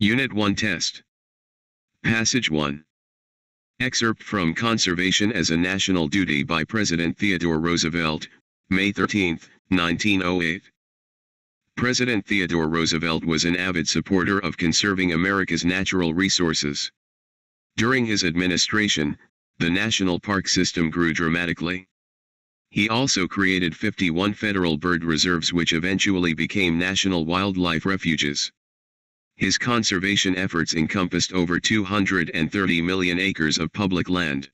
Unit 1 Test. Passage 1. Excerpt from Conservation as a National Duty by President Theodore Roosevelt, May 13, 1908. President Theodore Roosevelt was an avid supporter of conserving America's natural resources. During his administration, the national park system grew dramatically. He also created 51 federal bird reserves which eventually became national wildlife refuges. His conservation efforts encompassed over 230 million acres of public land.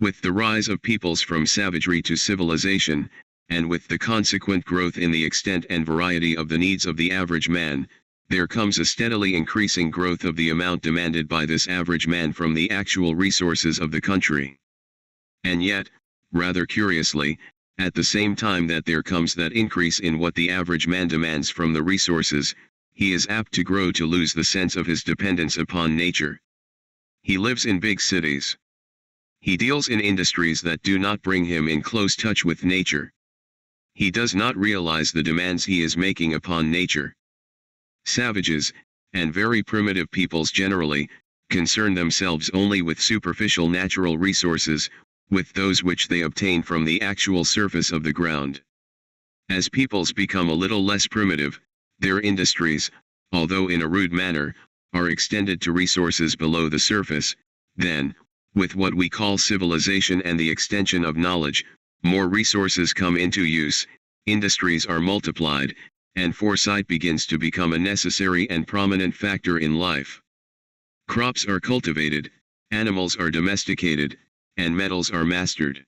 With the rise of peoples from savagery to civilization, and with the consequent growth in the extent and variety of the needs of the average man, there comes a steadily increasing growth of the amount demanded by this average man from the actual resources of the country. And yet, rather curiously, at the same time that there comes that increase in what the average man demands from the resources, he is apt to grow to lose the sense of his dependence upon nature. He lives in big cities. He deals in industries that do not bring him in close touch with nature. He does not realize the demands he is making upon nature. Savages, and very primitive peoples generally, concern themselves only with superficial natural resources, with those which they obtain from the actual surface of the ground. As peoples become a little less primitive, their industries, although in a rude manner, are extended to resources below the surface. Then, with what we call civilization and the extension of knowledge, more resources come into use, industries are multiplied, and foresight begins to become a necessary and prominent factor in life. Crops are cultivated, animals are domesticated, and metals are mastered.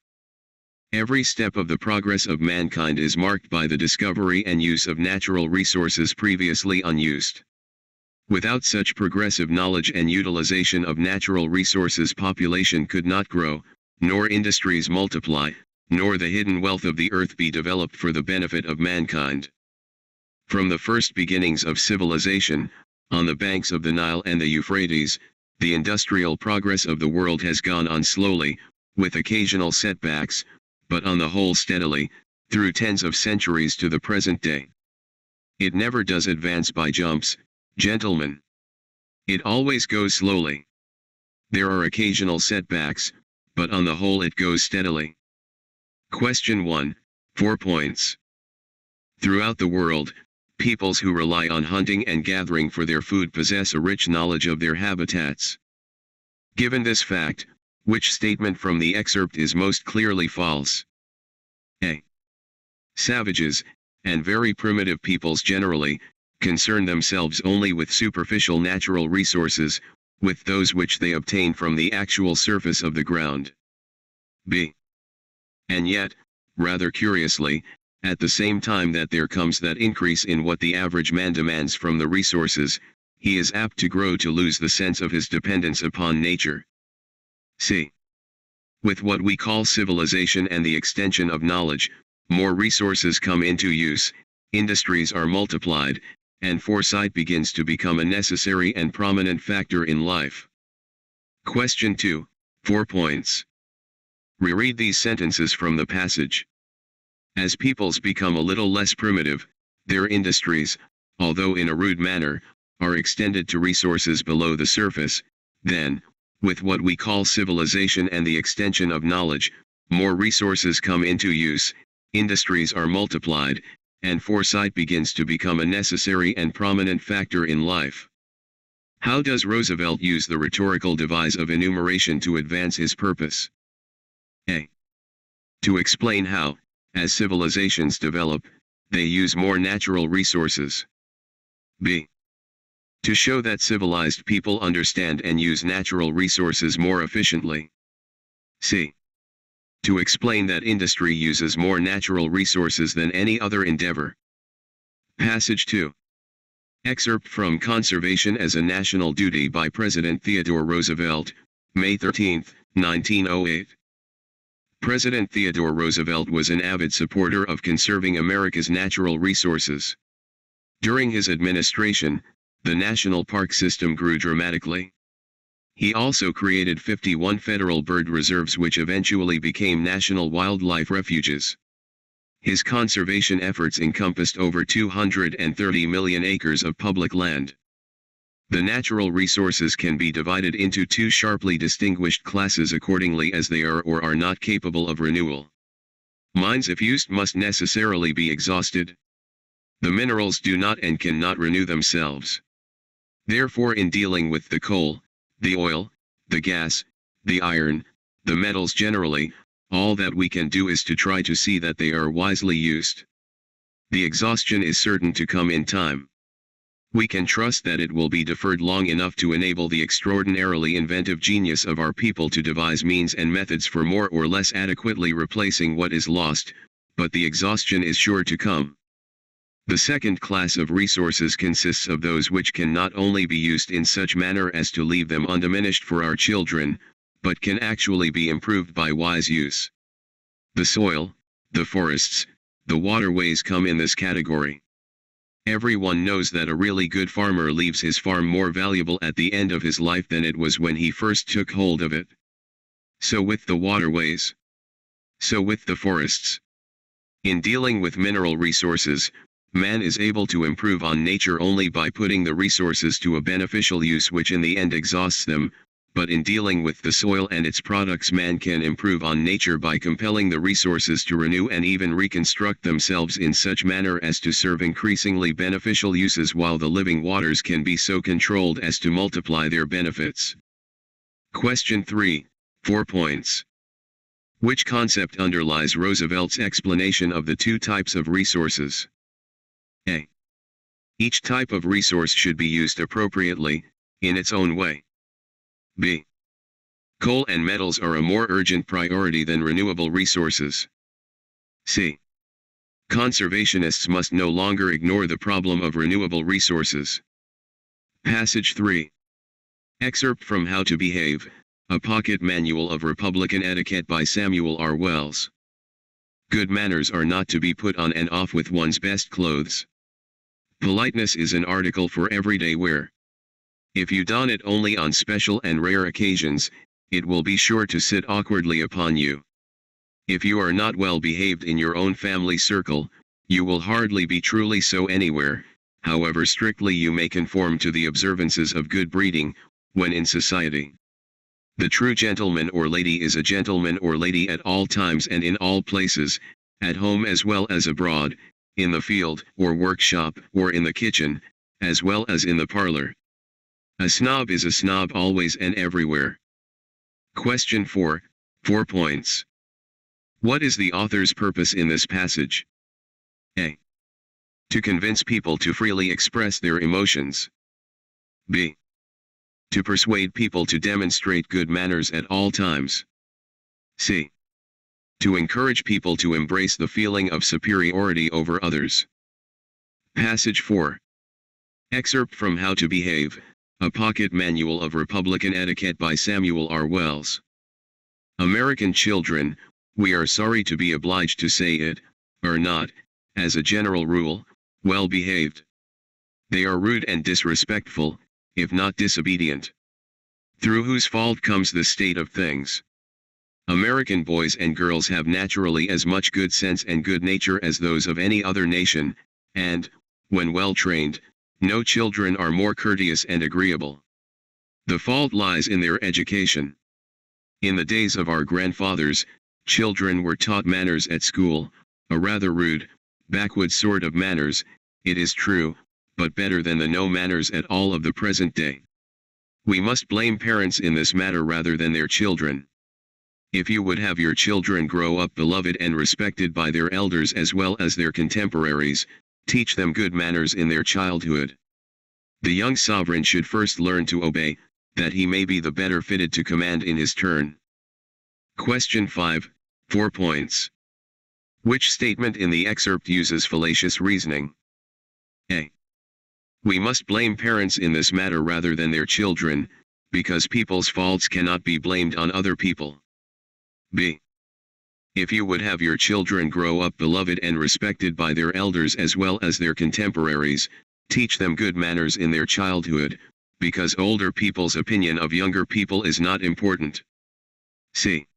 Every step of the progress of mankind is marked by the discovery and use of natural resources previously unused. Without such progressive knowledge and utilization of natural resources, population could not grow, nor industries multiply, nor the hidden wealth of the earth be developed for the benefit of mankind. From the first beginnings of civilization, on the banks of the Nile and the Euphrates, the industrial progress of the world has gone on slowly, with occasional setbacks, but on the whole steadily, through tens of centuries to the present day. It never does advance by jumps, gentlemen. It always goes slowly. There are occasional setbacks, but on the whole it goes steadily. Question 1, 4 points. Throughout the world, peoples who rely on hunting and gathering for their food possess a rich knowledge of their habitats. Given this fact, which statement from the excerpt is most clearly false? A. Savages, and very primitive peoples generally, concern themselves only with superficial natural resources, with those which they obtain from the actual surface of the ground. B. And yet, rather curiously, at the same time that there comes that increase in what the average man demands from the resources, he is apt to grow to lose the sense of his dependence upon nature. C. With what we call civilization and the extension of knowledge, more resources come into use, industries are multiplied, and foresight begins to become a necessary and prominent factor in life. Question 2, 4 points. Reread these sentences from the passage. As peoples become a little less primitive, their industries, although in a rude manner, are extended to resources below the surface. Then, with what we call civilization and the extension of knowledge, more resources come into use, industries are multiplied, and foresight begins to become a necessary and prominent factor in life. How does Roosevelt use the rhetorical device of enumeration to advance his purpose? A. To explain how, as civilizations develop, they use more natural resources. B. To show that civilized people understand and use natural resources more efficiently. C. To explain that industry uses more natural resources than any other endeavor. Passage 2. Excerpt from Conservation as a National Duty by President Theodore Roosevelt, May 13, 1908. President Theodore Roosevelt was an avid supporter of conserving America's natural resources. During his administration, the national park system grew dramatically. He also created 51 federal bird reserves which eventually became national wildlife refuges. His conservation efforts encompassed over 230 million acres of public land. The natural resources can be divided into two sharply distinguished classes accordingly as they are or are not capable of renewal. Mines, if used, must necessarily be exhausted. The minerals do not and cannot renew themselves. Therefore, in dealing with the coal, the oil, the gas, the iron, the metals generally, all that we can do is to try to see that they are wisely used. The exhaustion is certain to come in time. We can trust that it will be deferred long enough to enable the extraordinarily inventive genius of our people to devise means and methods for more or less adequately replacing what is lost, but the exhaustion is sure to come. The second class of resources consists of those which can not only be used in such manner as to leave them undiminished for our children, but can actually be improved by wise use. The soil, the forests, the waterways come in this category. Everyone knows that a really good farmer leaves his farm more valuable at the end of his life than it was when he first took hold of it. So with the waterways. So with the forests. In dealing with mineral resources, man is able to improve on nature only by putting the resources to a beneficial use which in the end exhausts them, but in dealing with the soil and its products man can improve on nature by compelling the resources to renew and even reconstruct themselves in such manner as to serve increasingly beneficial uses, while the living waters can be so controlled as to multiply their benefits. Question 3, 4 points. Which concept underlies Roosevelt's explanation of the two types of resources? A. Each type of resource should be used appropriately, in its own way. B. Coal and metals are a more urgent priority than renewable resources. C. Conservationists must no longer ignore the problem of renewable resources. Passage 3. Excerpt from How to Behave, a Pocket Manual of Republican Etiquette by Samuel R. Wells. Good manners are not to be put on and off with one's best clothes. Politeness is an article for everyday wear. If you don it only on special and rare occasions, it will be sure to sit awkwardly upon you. If you are not well behaved in your own family circle, you will hardly be truly so anywhere, however strictly you may conform to the observances of good breeding, when in society. The true gentleman or lady is a gentleman or lady at all times and in all places, at home as well as abroad, in the field or workshop or in the kitchen, as well as in the parlor. A snob is a snob always and everywhere. Question 4, 4 points. What is the author's purpose in this passage? A. To convince people to freely express their emotions. B. To persuade people to demonstrate good manners at all times. C. To encourage people to embrace the feeling of superiority over others. Passage 4. Excerpt from How to Behave, a Pocket Manual of Republican Etiquette by Samuel R. Wells. American children, we are sorry to be obliged to say it, are not, as a general rule, well behaved. They are rude and disrespectful, if not disobedient. Through whose fault comes this state of things? American boys and girls have naturally as much good sense and good nature as those of any other nation, and, when well trained, no children are more courteous and agreeable. The fault lies in their education. In the days of our grandfathers, children were taught manners at school, a rather rude, backwoods sort of manners, it is true, but better than the no manners at all of the present day. We must blame parents in this matter rather than their children. If you would have your children grow up beloved and respected by their elders as well as their contemporaries, teach them good manners in their childhood. The young sovereign should first learn to obey, that he may be the better fitted to command in his turn. Question 5, 4 points. Which statement in the excerpt uses fallacious reasoning? A. We must blame parents in this matter rather than their children, because people's faults cannot be blamed on other people. B. If you would have your children grow up beloved and respected by their elders as well as their contemporaries, teach them good manners in their childhood, because older people's opinion of younger people is not important. C.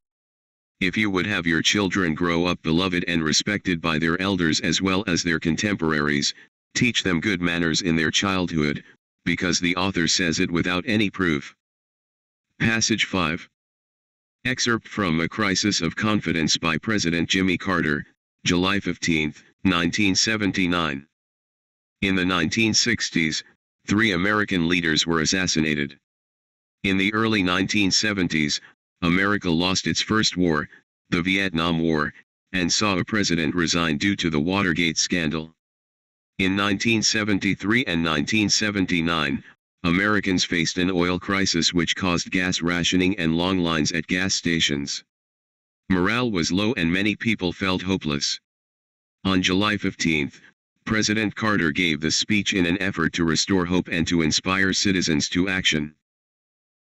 If you would have your children grow up beloved and respected by their elders as well as their contemporaries, teach them good manners in their childhood, because the author says it without any proof. Passage 5. Excerpt from A Crisis of Confidence by President Jimmy Carter, July 15, 1979. In the 1960s, 3 American leaders were assassinated. In the early 1970s, America lost its first war, the Vietnam War, and saw a president resign due to the Watergate scandal. In 1973 and 1979, Americans faced an oil crisis which caused gas rationing and long lines at gas stations. Morale was low and many people felt hopeless. On July 15, President Carter gave this speech in an effort to restore hope and to inspire citizens to action.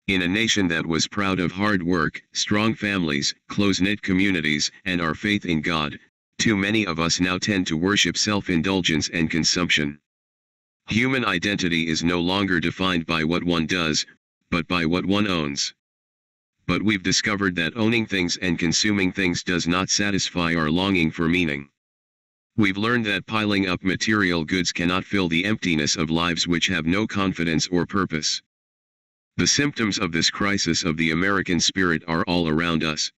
In a nation that was proud of hard work, strong families, close-knit communities, and our faith in God, too many of us now tend to worship self-indulgence and consumption. Human identity is no longer defined by what one does, but by what one owns. But we've discovered that owning things and consuming things does not satisfy our longing for meaning. We've learned that piling up material goods cannot fill the emptiness of lives which have no confidence or purpose. The symptoms of this crisis of the American spirit are all around us.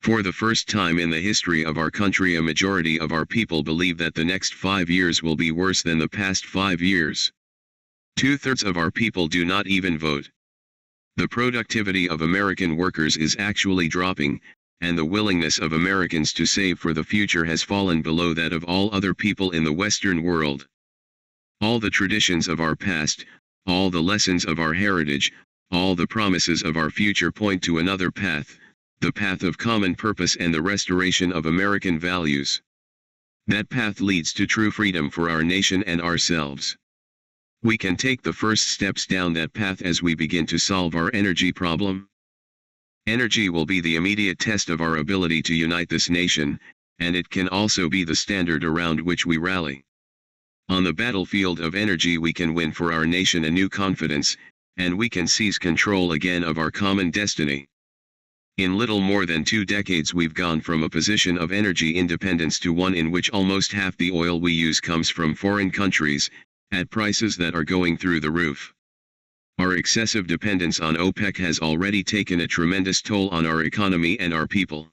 For the first time in the history of our country, a majority of our people believe that the next 5 years will be worse than the past 5 years. 2/3 of our people do not even vote. The productivity of American workers is actually dropping, and the willingness of Americans to save for the future has fallen below that of all other people in the Western world. All the traditions of our past, all the lessons of our heritage, all the promises of our future point to another path, the path of common purpose and the restoration of American values. That path leads to true freedom for our nation and ourselves. We can take the first steps down that path as we begin to solve our energy problem. Energy will be the immediate test of our ability to unite this nation, and it can also be the standard around which we rally. On the battlefield of energy we can win for our nation a new confidence, and we can seize control again of our common destiny. In little more than 2 decades we've gone from a position of energy independence to one in which almost half the oil we use comes from foreign countries, at prices that are going through the roof. Our excessive dependence on OPEC has already taken a tremendous toll on our economy and our people.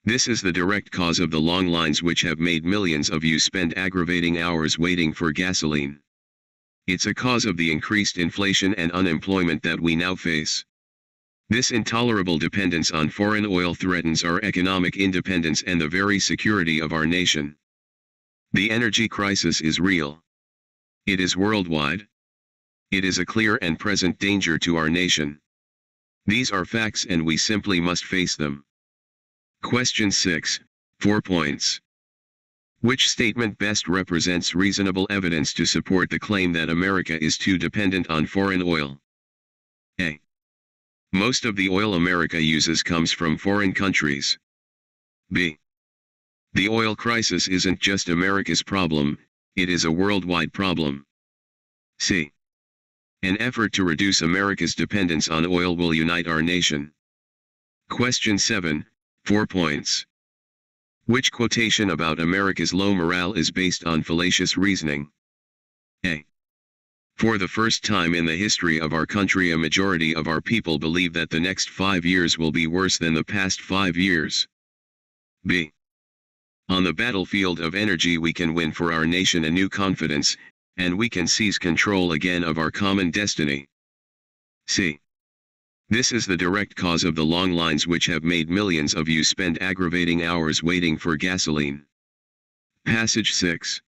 This is the direct cause of the long lines which have made millions of you spend aggravating hours waiting for gasoline. It's a cause of the increased inflation and unemployment that we now face. This intolerable dependence on foreign oil threatens our economic independence and the very security of our nation. The energy crisis is real. It is worldwide. It is a clear and present danger to our nation. These are facts and we simply must face them. Question 6, 4 points. Which statement best represents reasonable evidence to support the claim that America is too dependent on foreign oil? A. Most of the oil America uses comes from foreign countries. B. The oil crisis isn't just America's problem, it is a worldwide problem. C. An effort to reduce America's dependence on oil will unite our nation. Question 7, 4 points. Which quotation about America's low morale is based on fallacious reasoning? A. For the first time in the history of our country, a majority of our people believe that the next 5 years will be worse than the past 5 years. B. On the battlefield of energy we can win for our nation a new confidence, and we can seize control again of our common destiny. C. This is the direct cause of the long lines which have made millions of you spend aggravating hours waiting for gasoline. Passage 6.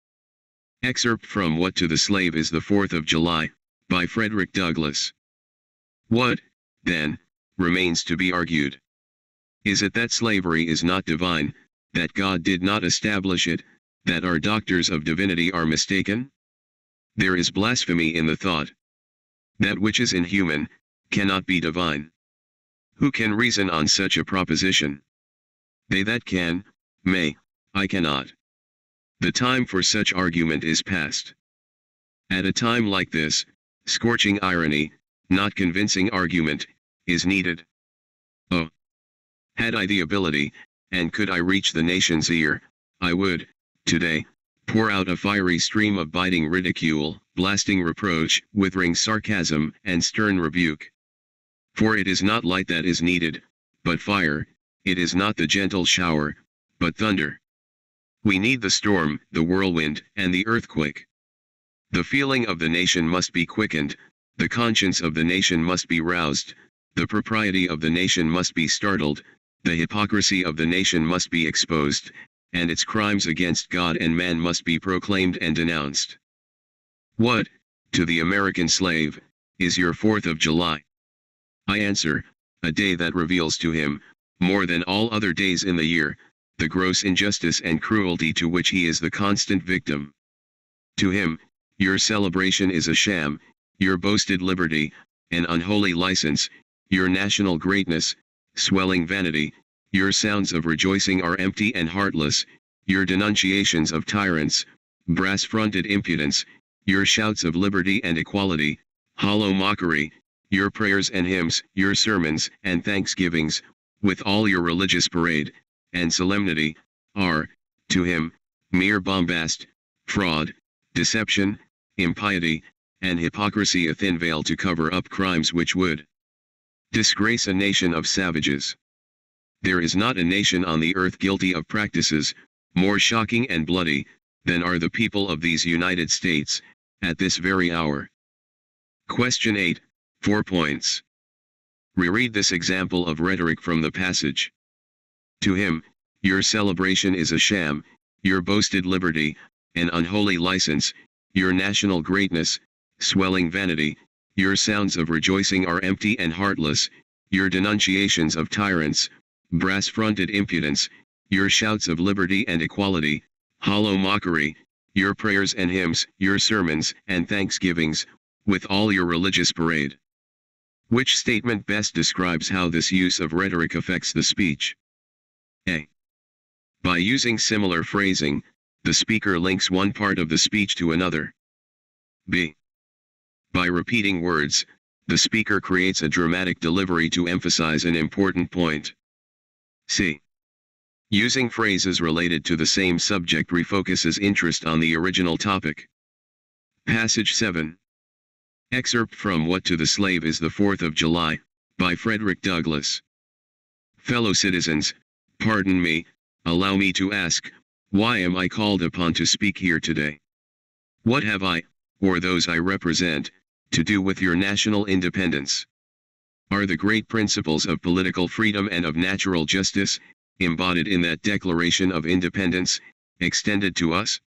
Excerpt from What to the Slave is the 4th of July, by Frederick Douglass. What, then, remains to be argued? Is it that slavery is not divine, that God did not establish it, that our doctors of divinity are mistaken? There is blasphemy in the thought. That which is inhuman cannot be divine. Who can reason on such a proposition? They that can, may, I cannot. The time for such argument is past. At a time like this, scorching irony, not convincing argument, is needed. Oh! Had I the ability, and could I reach the nation's ear, I would, today, pour out a fiery stream of biting ridicule, blasting reproach, withering sarcasm, and stern rebuke. For it is not light that is needed, but fire; it is not the gentle shower, but thunder. We need the storm, the whirlwind, and the earthquake. The feeling of the nation must be quickened, the conscience of the nation must be roused, the propriety of the nation must be startled, the hypocrisy of the nation must be exposed, and its crimes against God and man must be proclaimed and denounced. What, to the American slave, is your 4th of July? I answer, a day that reveals to him, more than all other days in the year, the gross injustice and cruelty to which he is the constant victim. To him, your celebration is a sham, your boasted liberty, an unholy license, your national greatness, swelling vanity, your sounds of rejoicing are empty and heartless, your denunciations of tyrants, brass-fronted impudence, your shouts of liberty and equality, hollow mockery, your prayers and hymns, your sermons and thanksgivings, with all your religious parade and solemnity, are, to him, mere bombast, fraud, deception, impiety, and hypocrisy, a thin veil to cover up crimes which would disgrace a nation of savages. There is not a nation on the earth guilty of practices more shocking and bloody than are the people of these United States at this very hour. Question 8, 4 points. Reread this example of rhetoric from the passage. To him, your celebration is a sham, your boasted liberty, an unholy license, your national greatness, swelling vanity, your sounds of rejoicing are empty and heartless, your denunciations of tyrants, brass-fronted impudence, your shouts of liberty and equality, hollow mockery, your prayers and hymns, your sermons and thanksgivings, with all your religious parade. Which statement best describes how this use of rhetoric affects the speech? A. By using similar phrasing, the speaker links one part of the speech to another. B. By repeating words, the speaker creates a dramatic delivery to emphasize an important point. C. Using phrases related to the same subject refocuses interest on the original topic. Passage 7. Excerpt from What to the Slave is the 4th of July, by Frederick Douglass. Fellow citizens, pardon me, allow me to ask, why am I called upon to speak here today? What have I, or those I represent, to do with your national independence? Are the great principles of political freedom and of natural justice, embodied in that Declaration of Independence, extended to us?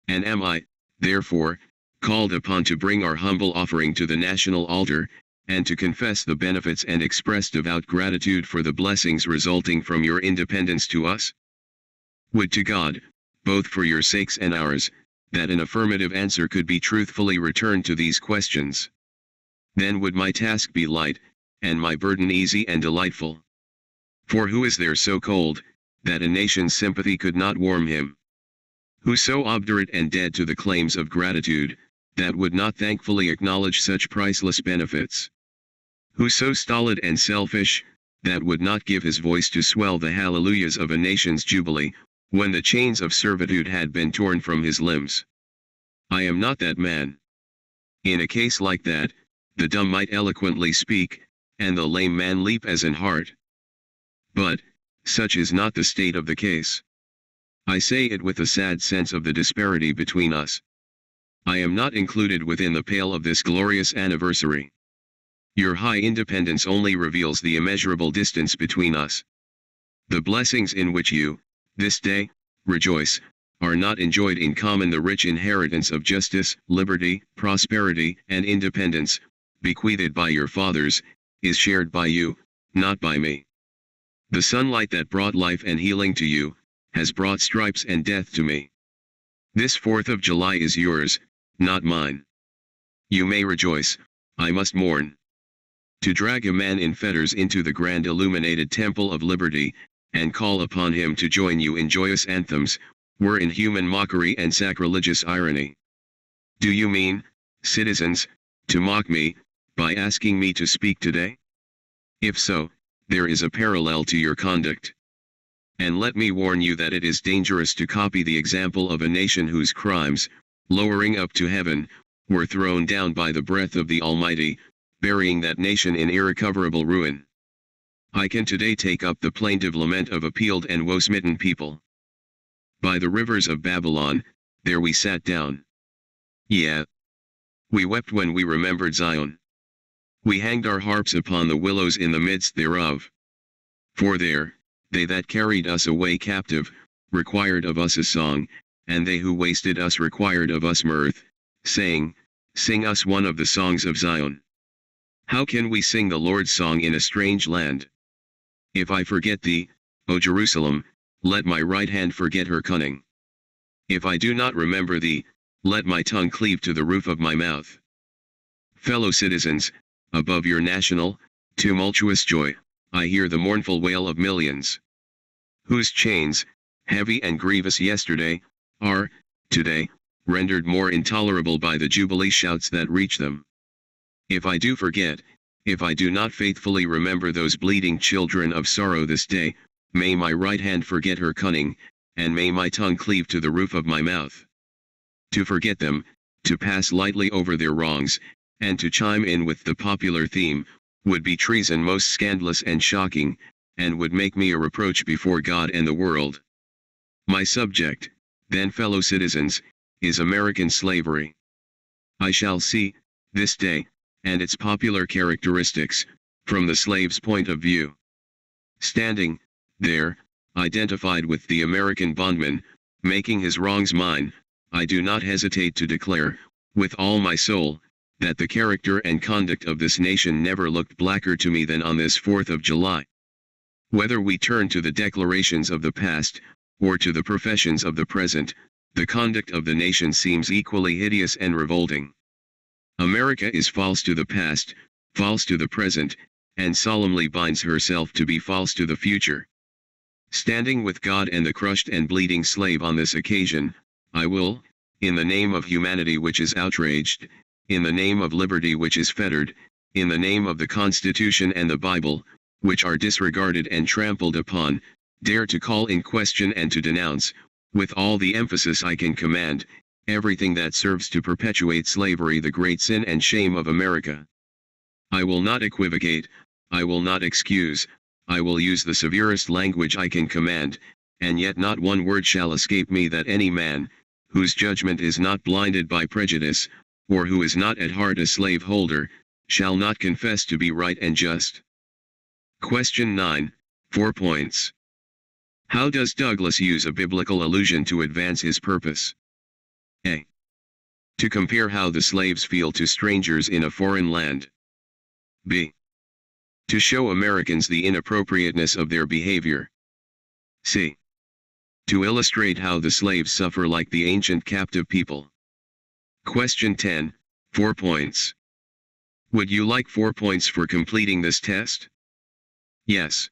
And am I, therefore, called upon to bring our humble offering to the national altar, and to confess the benefits and express devout gratitude for the blessings resulting from your independence to us? Would to God, both for your sakes and ours, that an affirmative answer could be truthfully returned to these questions. Then would my task be light, and my burden easy and delightful. For who is there so cold, that a nation's sympathy could not warm him? Who so obdurate and dead to the claims of gratitude, that would not thankfully acknowledge such priceless benefits? Who so stolid and selfish, that would not give his voice to swell the hallelujahs of a nation's jubilee, when the chains of servitude had been torn from his limbs? I am not that man. In a case like that, the dumb might eloquently speak, and the lame man leap as an hart. But, such is not the state of the case. I say it with a sad sense of the disparity between us. I am not included within the pale of this glorious anniversary. Your high independence only reveals the immeasurable distance between us. The blessings in which you, this day, rejoice, are not enjoyed in common. The rich inheritance of justice, liberty, prosperity, and independence, bequeathed by your fathers, is shared by you, not by me. The sunlight that brought life and healing to you, has brought stripes and death to me. This 4th of July is yours, not mine. You may rejoice, I must mourn. To drag a man in fetters into the grand illuminated temple of liberty, and call upon him to join you in joyous anthems, were inhuman mockery and sacrilegious irony. Do you mean, citizens, to mock me, by asking me to speak today? If so, there is a parallel to your conduct. And let me warn you that it is dangerous to copy the example of a nation whose crimes, lowering up to heaven, were thrown down by the breath of the Almighty, burying that nation in irrecoverable ruin. I can today take up the plaintive lament of a peeled and woe-smitten people. By the rivers of Babylon, there we sat down. Yeah. We wept when we remembered Zion. We hanged our harps upon the willows in the midst thereof. For there, they that carried us away captive, required of us a song, and they who wasted us required of us mirth, saying, Sing us one of the songs of Zion. How can we sing the Lord's song in a strange land? If I forget thee, O Jerusalem, let my right hand forget her cunning. If I do not remember thee, let my tongue cleave to the roof of my mouth. Fellow citizens, above your national, tumultuous joy, I hear the mournful wail of millions, whose chains, heavy and grievous yesterday, are, today, rendered more intolerable by the jubilee shouts that reach them. If I do forget, if I do not faithfully remember those bleeding children of sorrow this day, may my right hand forget her cunning, and may my tongue cleave to the roof of my mouth. To forget them, to pass lightly over their wrongs, and to chime in with the popular theme, would be treason most scandalous and shocking, and would make me a reproach before God and the world. My subject, then fellow citizens, is American slavery. I shall see, this day, and its popular characteristics, from the slave's point of view. Standing, there, identified with the American bondman, making his wrongs mine, I do not hesitate to declare, with all my soul, that the character and conduct of this nation never looked blacker to me than on this 4th of July. Whether we turn to the declarations of the past, or to the professions of the present, the conduct of the nation seems equally hideous and revolting. America is false to the past, false to the present, and solemnly binds herself to be false to the future. Standing with God and the crushed and bleeding slave on this occasion, I will, in the name of humanity which is outraged, in the name of liberty which is fettered, in the name of the Constitution and the Bible, which are disregarded and trampled upon, dare to call in question and to denounce, with all the emphasis I can command, everything that serves to perpetuate slavery, the great sin and shame of America. I will not equivocate, I will not excuse, I will use the severest language I can command, and yet not one word shall escape me that any man, whose judgment is not blinded by prejudice, or who is not at heart a slaveholder, shall not confess to be right and just. Question 9, 4 points. How does Douglas use a biblical allusion to advance his purpose? A. To compare how the slaves feel to strangers in a foreign land. B. To show Americans the inappropriateness of their behavior. C. To illustrate how the slaves suffer like the ancient captive people. Question 10, 4 points. Would you like 4 points for completing this test? Yes.